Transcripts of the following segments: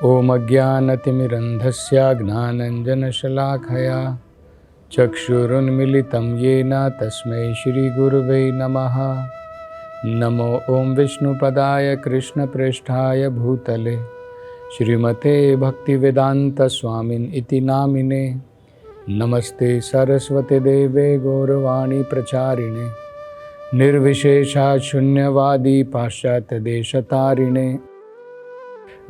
ओम अज्ञानतिमिरन्धस्य ज्ञानाञ्जनशलाखया चक्षुरुन्मीलितं येन तस्मै श्रीगुरुवे नमः। नमो ओं विष्णुपदाय कृष्णप्रेष्ठाय भूतले श्रीमते भक्तिवेदान्तस्वामिन् इति नामिने। नमस्ते सरस्वती देवे गौरवाणी प्रचारिणे निर्विशेषा शून्यवादी पाश्चात्यदेशतारिणे।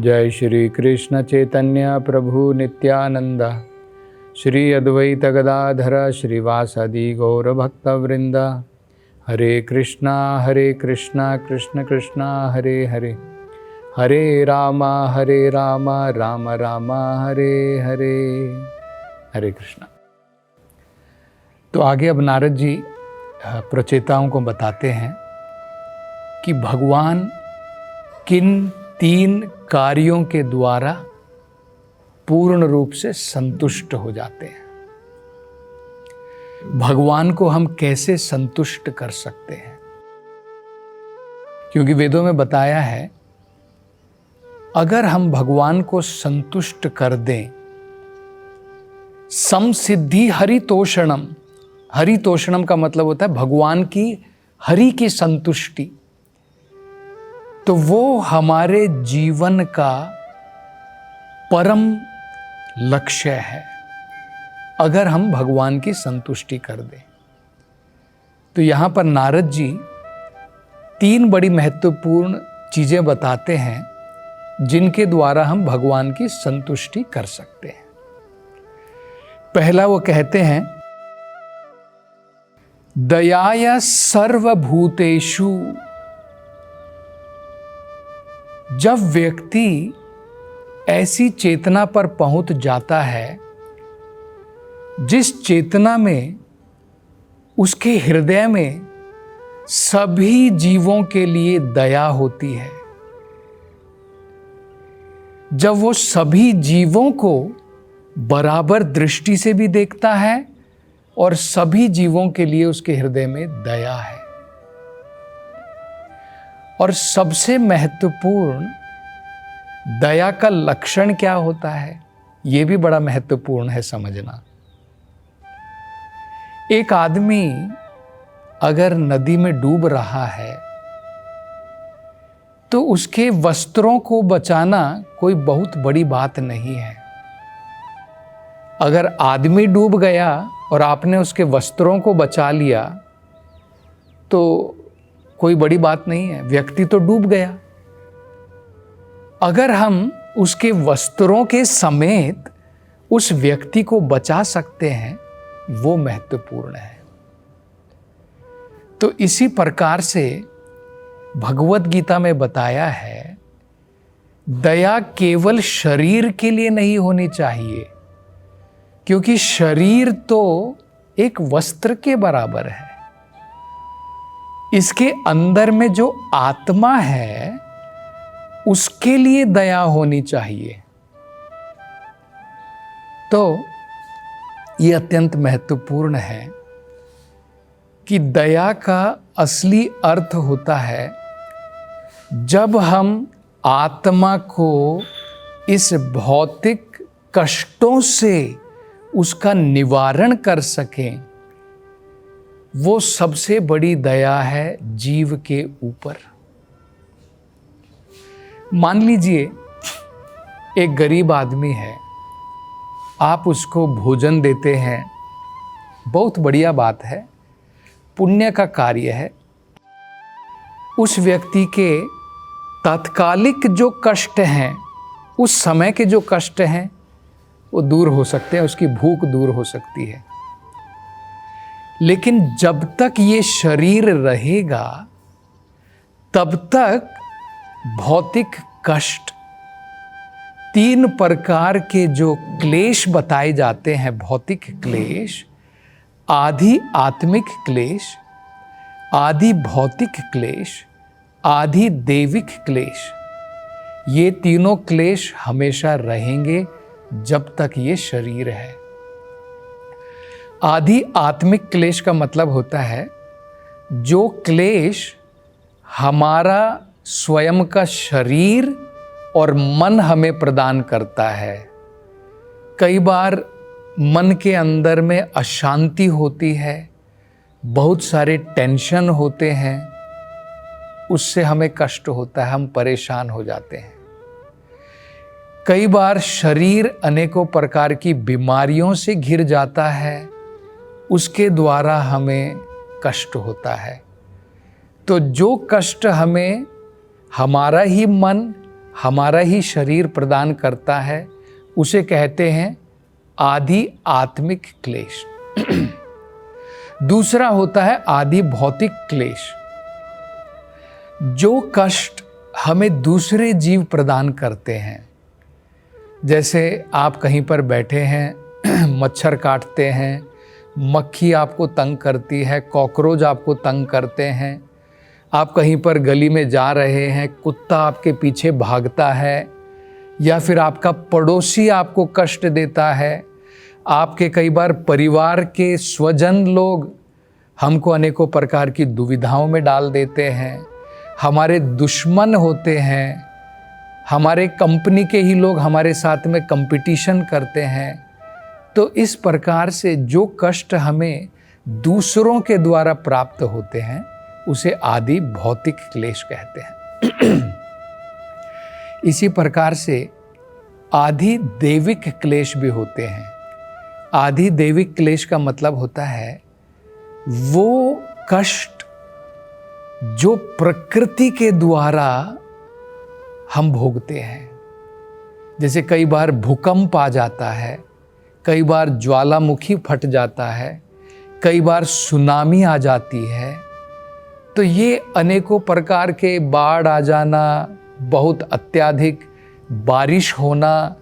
जय श्री कृष्ण चैतन्य प्रभु नित्यानंद श्री अद्वैत गदाधर श्रीवासादि गौर भक्तवृंद। हरे कृष्णा कृष्ण कृष्णा हरे हरे, हरे राम राम राम हरे हरे। हरे कृष्णा। तो आगे अब नारद जी प्रचेताओं को बताते हैं कि भगवान किन 3 कार्यों के द्वारा पूर्ण रूप से संतुष्ट हो जाते हैं। भगवान को हम कैसे संतुष्ट कर सकते हैं, क्योंकि वेदों में बताया है अगर हम भगवान को संतुष्ट कर दें, समसिद्धि हरितोषणम। हरितोषणम का मतलब होता है भगवान की, हरि की संतुष्टि। तो वो हमारे जीवन का परम लक्ष्य है। अगर हम भगवान की संतुष्टि कर दें, तो यहाँ पर नारद जी 3 बड़ी महत्वपूर्ण चीजें बताते हैं जिनके द्वारा हम भगवान की संतुष्टि कर सकते हैं। पहला वो कहते हैं दयाया सर्वभूतेषु। जब व्यक्ति ऐसी चेतना पर पहुंच जाता है जिस चेतना में उसके हृदय में सभी जीवों के लिए दया होती है, जब वो सभी जीवों को बराबर दृष्टि से भी देखता है और सभी जीवों के लिए उसके हृदय में दया है। और सबसे महत्वपूर्ण दया का लक्षण क्या होता है, ये भी बड़ा महत्वपूर्ण है समझना। एक आदमी अगर नदी में डूब रहा है तो उसके वस्त्रों को बचाना कोई बहुत बड़ी बात नहीं है। अगर आदमी डूब गया और आपने उसके वस्त्रों को बचा लिया तो कोई बड़ी बात नहीं है, व्यक्ति तो डूब गया। अगर हम उसके वस्त्रों के समेत उस व्यक्ति को बचा सकते हैं, वो महत्वपूर्ण है। तो इसी प्रकार से भगवत गीता में बताया है दया केवल शरीर के लिए नहीं होनी चाहिए, क्योंकि शरीर तो एक वस्त्र के बराबर है। इसके अंदर में जो आत्मा है उसके लिए दया होनी चाहिए। तो ये अत्यंत महत्वपूर्ण है कि दया का असली अर्थ होता है जब हम आत्मा को इस भौतिक कष्टों से उसका निवारण कर सकें। वो सबसे बड़ी दया है जीव के ऊपर। मान लीजिए एक गरीब आदमी है, आप उसको भोजन देते हैं, बहुत बढ़िया बात है, पुण्य का कार्य है। उस व्यक्ति के तात्कालिक जो कष्ट हैं, उस समय के जो कष्ट हैं वो दूर हो सकते हैं, उसकी भूख दूर हो सकती है। लेकिन जब तक ये शरीर रहेगा तब तक भौतिक कष्ट, 3 प्रकार के जो क्लेश बताए जाते हैं, भौतिक क्लेश, आदि आत्मिक क्लेश, आदि भौतिक क्लेश, आदि देविक क्लेश, ये तीनों क्लेश हमेशा रहेंगे जब तक ये शरीर है। आदि आत्मिक क्लेश का मतलब होता है जो क्लेश हमारा स्वयं का शरीर और मन हमें प्रदान करता है। कई बार मन के अंदर में अशांति होती है, बहुत सारे टेंशन होते हैं, उससे हमें कष्ट होता है, हम परेशान हो जाते हैं। कई बार शरीर अनेकों प्रकार की बीमारियों से घिर जाता है, उसके द्वारा हमें कष्ट होता है। तो जो कष्ट हमें हमारा ही मन, हमारा ही शरीर प्रदान करता है, उसे कहते हैं आदि आत्मिक क्लेश। दूसरा होता है आदि भौतिक क्लेश, जो कष्ट हमें दूसरे जीव प्रदान करते हैं। जैसे आप कहीं पर बैठे हैं, मच्छर काटते हैं, मक्खी आपको तंग करती है, कॉकरोच आपको तंग करते हैं, आप कहीं पर गली में जा रहे हैं, कुत्ता आपके पीछे भागता है, या फिर आपका पड़ोसी आपको कष्ट देता है, आपके कई बार परिवार के स्वजन लोग हमको अनेकों प्रकार की दुविधाओं में डाल देते हैं, हमारे दुश्मन होते हैं, हमारे कंपनी के ही लोग हमारे साथ में कंपटीशन करते हैं। तो इस प्रकार से जो कष्ट हमें दूसरों के द्वारा प्राप्त होते हैं, उसे आदि भौतिक क्लेश कहते हैं। इसी प्रकार से आदि दैविक क्लेश भी होते हैं। आदि दैविक क्लेश का मतलब होता है वो कष्ट जो प्रकृति के द्वारा हम भोगते हैं। जैसे कई बार भूकंप आ जाता है, कई बार ज्वालामुखी फट जाता है, कई बार सुनामी आ जाती है। तो ये अनेकों प्रकार के बाढ़ आ जाना, बहुत अत्यधिक बारिश होना,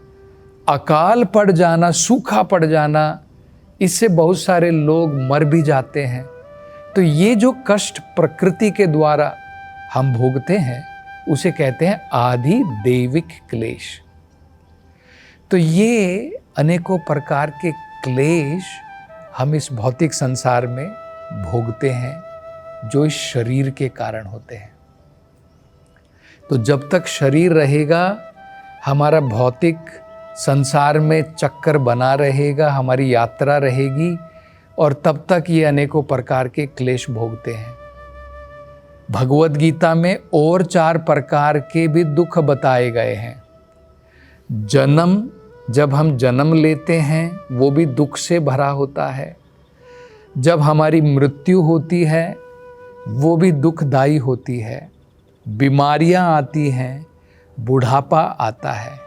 अकाल पड़ जाना, सूखा पड़ जाना, इससे बहुत सारे लोग मर भी जाते हैं। तो ये जो कष्ट प्रकृति के द्वारा हम भोगते हैं, उसे कहते हैं आदि दैविक क्लेश। तो ये अनेकों प्रकार के क्लेश हम इस भौतिक संसार में भोगते हैं, जो इस शरीर के कारण होते हैं। तो जब तक शरीर रहेगा, हमारा भौतिक संसार में चक्कर बना रहेगा, हमारी यात्रा रहेगी, और तब तक ये अनेकों प्रकार के क्लेश भोगते हैं। भगवद गीता में और 4 प्रकार के भी दुख बताए गए हैं। जन्म, जब हम जन्म लेते हैं, वो भी दुख से भरा होता है। जब हमारी मृत्यु होती है, वो भी दुखदायी होती है। बीमारियां आती हैं, बुढ़ापा आता है,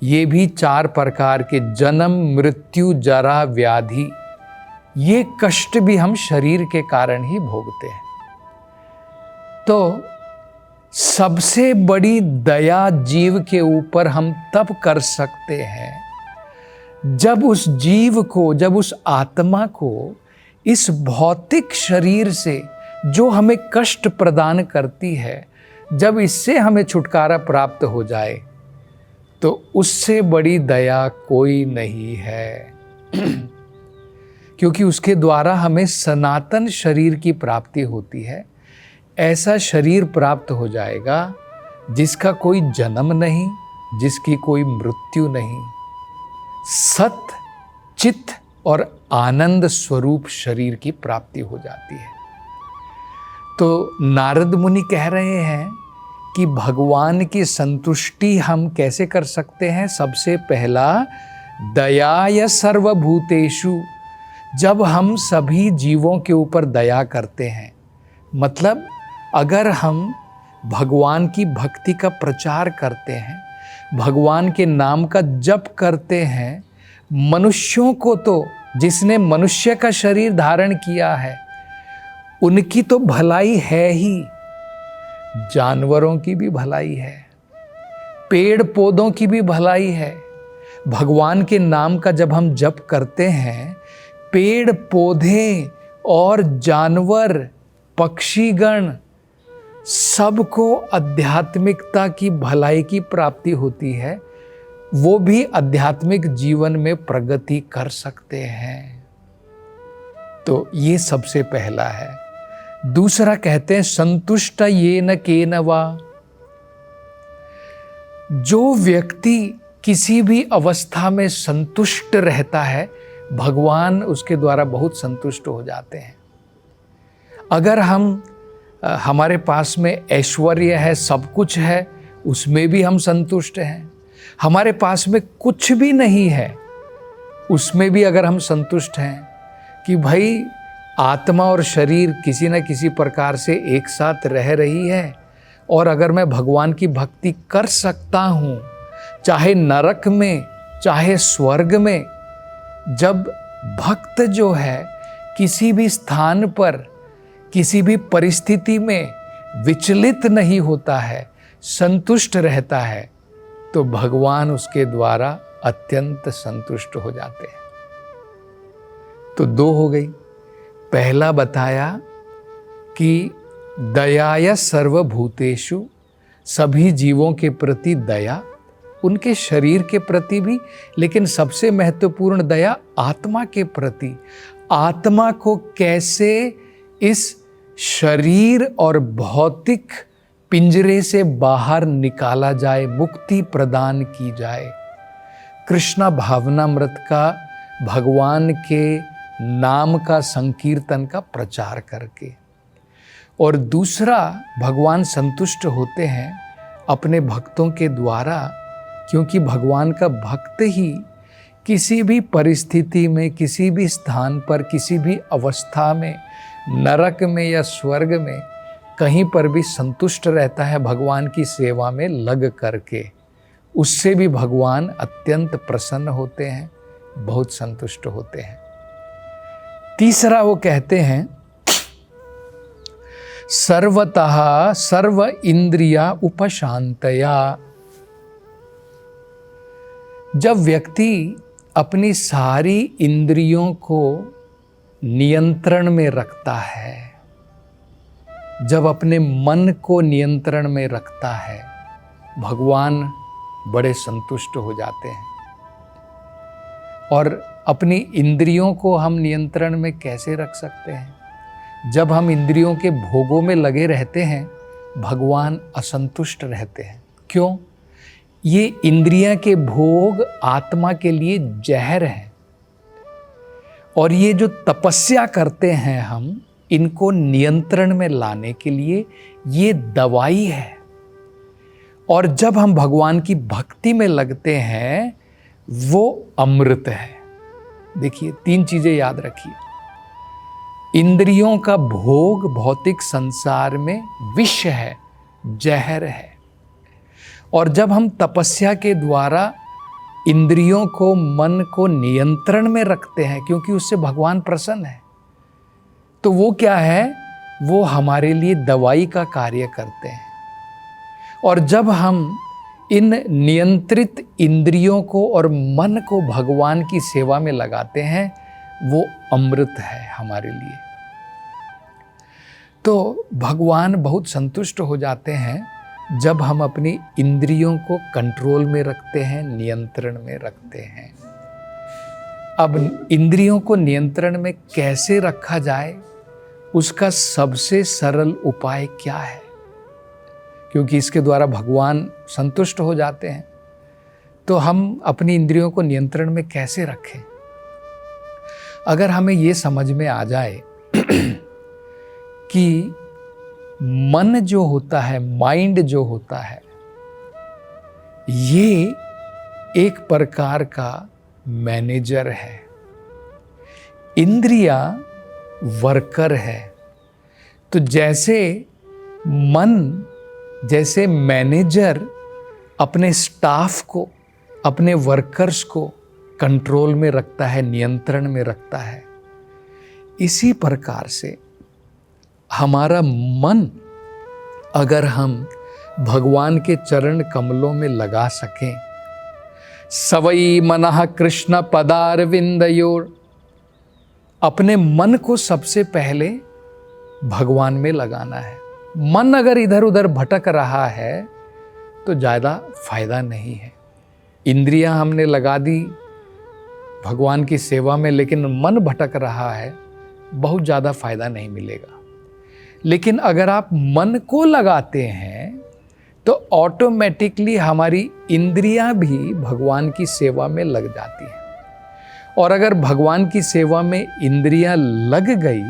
ये भी 4 प्रकार के जन्म, मृत्यु, जरा, व्याधि, ये कष्ट भी हम शरीर के कारण ही भोगते हैं। तो सबसे बड़ी दया जीव के ऊपर हम तब कर सकते हैं जब उस जीव को, जब उस आत्मा को इस भौतिक शरीर से जो हमें कष्ट प्रदान करती है, जब इससे हमें छुटकारा प्राप्त हो जाए, तो उससे बड़ी दया कोई नहीं है। क्योंकि उसके द्वारा हमें सनातन शरीर की प्राप्ति होती है। ऐसा शरीर प्राप्त हो जाएगा जिसका कोई जन्म नहीं, जिसकी कोई मृत्यु नहीं, सत्य, चित्त और आनंद स्वरूप शरीर की प्राप्ति हो जाती है। तो नारद मुनि कह रहे हैं कि भगवान की संतुष्टि हम कैसे कर सकते हैं। सबसे पहला, दयाय सर्वभूतेषु, जब हम सभी जीवों के ऊपर दया करते हैं, मतलब अगर हम भगवान की भक्ति का प्रचार करते हैं, भगवान के नाम का जप करते हैं, मनुष्यों को, तो जिसने मनुष्य का शरीर धारण किया है उनकी तो भलाई है ही, जानवरों की भी भलाई है, पेड़ पौधों की भी भलाई है। भगवान के नाम का जब हम जप करते हैं, पेड़ पौधे और जानवर, पक्षीगण, सबको आध्यात्मिकता की भलाई की प्राप्ति होती है। वो भी आध्यात्मिक जीवन में प्रगति कर सकते हैं। तो ये सबसे पहला है। दूसरा कहते हैं संतुष्ट येन केन वा, जो व्यक्ति किसी भी अवस्था में संतुष्ट रहता है, भगवान उसके द्वारा बहुत संतुष्ट हो जाते हैं। अगर हमारे पास में ऐश्वर्य है, सब कुछ है, उसमें भी हम संतुष्ट हैं। हमारे पास में कुछ भी नहीं है, उसमें भी अगर हम संतुष्ट हैं कि भाई आत्मा और शरीर किसी न किसी प्रकार से एक साथ रह रही है, और अगर मैं भगवान की भक्ति कर सकता हूँ, चाहे नरक में चाहे स्वर्ग में, जब भक्त जो है किसी भी स्थान पर किसी भी परिस्थिति में विचलित नहीं होता है, संतुष्ट रहता है, तो भगवान उसके द्वारा अत्यंत संतुष्ट हो जाते हैं। तो दो हो गई। पहला बताया कि दयाय सर्वभूतेषु, सभी जीवों के प्रति दया, उनके शरीर के प्रति भी, लेकिन सबसे महत्वपूर्ण दया आत्मा के प्रति। आत्मा को कैसे इस शरीर और भौतिक पिंजरे से बाहर निकाला जाए, मुक्ति प्रदान की जाए, कृष्णा भावनामृत का, भगवान के नाम का संकीर्तन का प्रचार करके। और दूसरा, भगवान संतुष्ट होते हैं अपने भक्तों के द्वारा, क्योंकि भगवान का भक्त ही किसी भी परिस्थिति में, किसी भी स्थान पर, किसी भी अवस्था में, नरक में या स्वर्ग में, कहीं पर भी संतुष्ट रहता है भगवान की सेवा में लग करके। उससे भी भगवान अत्यंत प्रसन्न होते हैं, बहुत संतुष्ट होते हैं। तीसरा वो कहते हैं सर्वतः सर्व इंद्रिया उपशांतया। जब व्यक्ति अपनी सारी इंद्रियों को नियंत्रण में रखता है, जब अपने मन को नियंत्रण में रखता है, भगवान बड़े संतुष्ट हो जाते हैं। और अपनी इंद्रियों को हम नियंत्रण में कैसे रख सकते हैं? जब हम इंद्रियों के भोगों में लगे रहते हैं, भगवान असंतुष्ट रहते हैं। क्यों? ये इंद्रियां के भोग आत्मा के लिए जहर है, और ये जो तपस्या करते हैं हम इनको नियंत्रण में लाने के लिए, ये दवाई है। और जब हम भगवान की भक्ति में लगते हैं, वो अमृत है। देखिए, 3 चीजें याद रखिए। इंद्रियों का भोग भौतिक संसार में विष है, जहर है। और जब हम तपस्या के द्वारा इंद्रियों को, मन को नियंत्रण में रखते हैं, क्योंकि उससे भगवान प्रसन्न है, तो वो क्या है? वो हमारे लिए दवाई का कार्य करते हैं। और जब हम इन नियंत्रित इंद्रियों को और मन को भगवान की सेवा में लगाते हैं, वो अमृत है हमारे लिए। तो भगवान बहुत संतुष्ट हो जाते हैं जब हम अपनी इंद्रियों को कंट्रोल में रखते हैं, नियंत्रण में रखते हैं। अब इंद्रियों को नियंत्रण में कैसे रखा जाए, उसका सबसे सरल उपाय क्या है? क्योंकि इसके द्वारा भगवान संतुष्ट हो जाते हैं, तो हम अपनी इंद्रियों को नियंत्रण में कैसे रखें? अगर हमें ये समझ में आ जाए कि मन जो होता है, माइंड जो होता है, ये एक प्रकार का मैनेजर है, इंद्रियां वर्कर है। तो जैसे मन, जैसे मैनेजर अपने स्टाफ को, अपने वर्कर्स को कंट्रोल में रखता है, नियंत्रण में रखता है, इसी प्रकार से हमारा मन अगर हम भगवान के चरण कमलों में लगा सकें, सवई मनः कृष्ण पदारविंदयोर, अपने मन को सबसे पहले भगवान में लगाना है। मन अगर इधर उधर भटक रहा है तो ज़्यादा फायदा नहीं है। इंद्रियां हमने लगा दी भगवान की सेवा में, लेकिन मन भटक रहा है, बहुत ज़्यादा फायदा नहीं मिलेगा। लेकिन अगर आप मन को लगाते हैं तो ऑटोमेटिकली हमारी इंद्रियां भी भगवान की सेवा में लग जाती हैं। और अगर भगवान की सेवा में इंद्रियां लग गई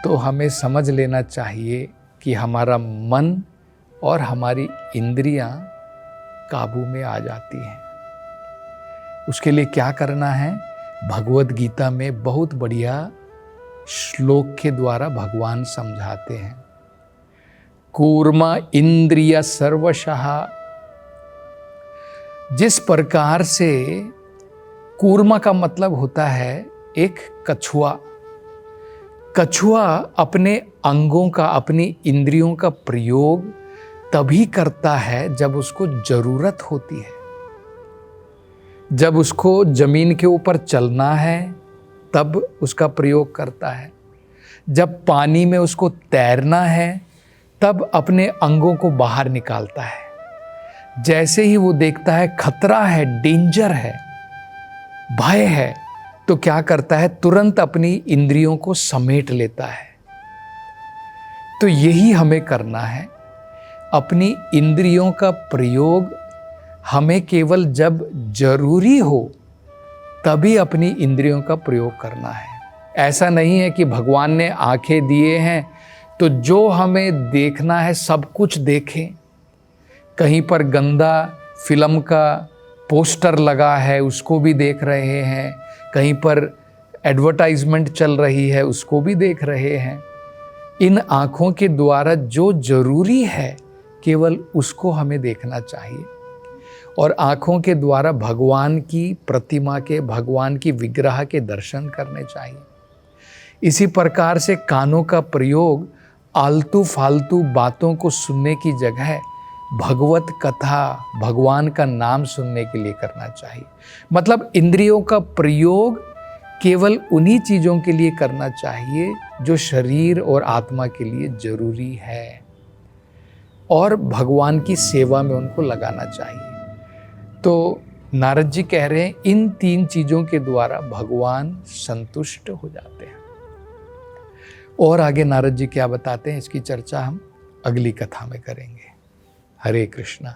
तो हमें समझ लेना चाहिए कि हमारा मन और हमारी इंद्रियां काबू में आ जाती हैं। उसके लिए क्या करना है? भगवत गीता में बहुत बढ़िया श्लोक के द्वारा भगवान समझाते हैं। कूर्म इंद्रिय सर्वशः। जिस प्रकार से कूर्म का मतलब होता है एक कछुआ। कछुआ अपने अंगों का, अपनी इंद्रियों का प्रयोग तभी करता है जब उसको जरूरत होती है। जब उसको जमीन के ऊपर चलना है तब उसका प्रयोग करता है। जब पानी में उसको तैरना है तब अपने अंगों को बाहर निकालता है। जैसे ही वो देखता है खतरा है, डेंजर है, भय है, तो क्या करता है? तुरंत अपनी इंद्रियों को समेट लेता है। तो यही हमें करना है। अपनी इंद्रियों का प्रयोग हमें केवल जब जरूरी हो तभी अपनी इंद्रियों का प्रयोग करना है। ऐसा नहीं है कि भगवान ने आंखें दिए हैं तो जो हमें देखना है सब कुछ देखें। कहीं पर गंदा फिल्म का पोस्टर लगा है उसको भी देख रहे हैं, कहीं पर एडवर्टाइजमेंट चल रही है उसको भी देख रहे हैं। इन आँखों के द्वारा जो जरूरी है केवल उसको हमें देखना चाहिए और आँखों के द्वारा भगवान की प्रतिमा के, भगवान की विग्रह के दर्शन करने चाहिए। इसी प्रकार से कानों का प्रयोग आलतू फालतू बातों को सुनने की जगह भगवत कथा, भगवान का नाम सुनने के लिए करना चाहिए। मतलब इंद्रियों का प्रयोग केवल उन्हीं चीज़ों के लिए करना चाहिए जो शरीर और आत्मा के लिए जरूरी है और भगवान की सेवा में उनको लगाना चाहिए। तो नारद जी कह रहे हैं इन 3 चीज़ों के द्वारा भगवान संतुष्ट हो जाते हैं। और आगे नारद जी क्या बताते हैं इसकी चर्चा हम अगली कथा में करेंगे। हरे कृष्णा।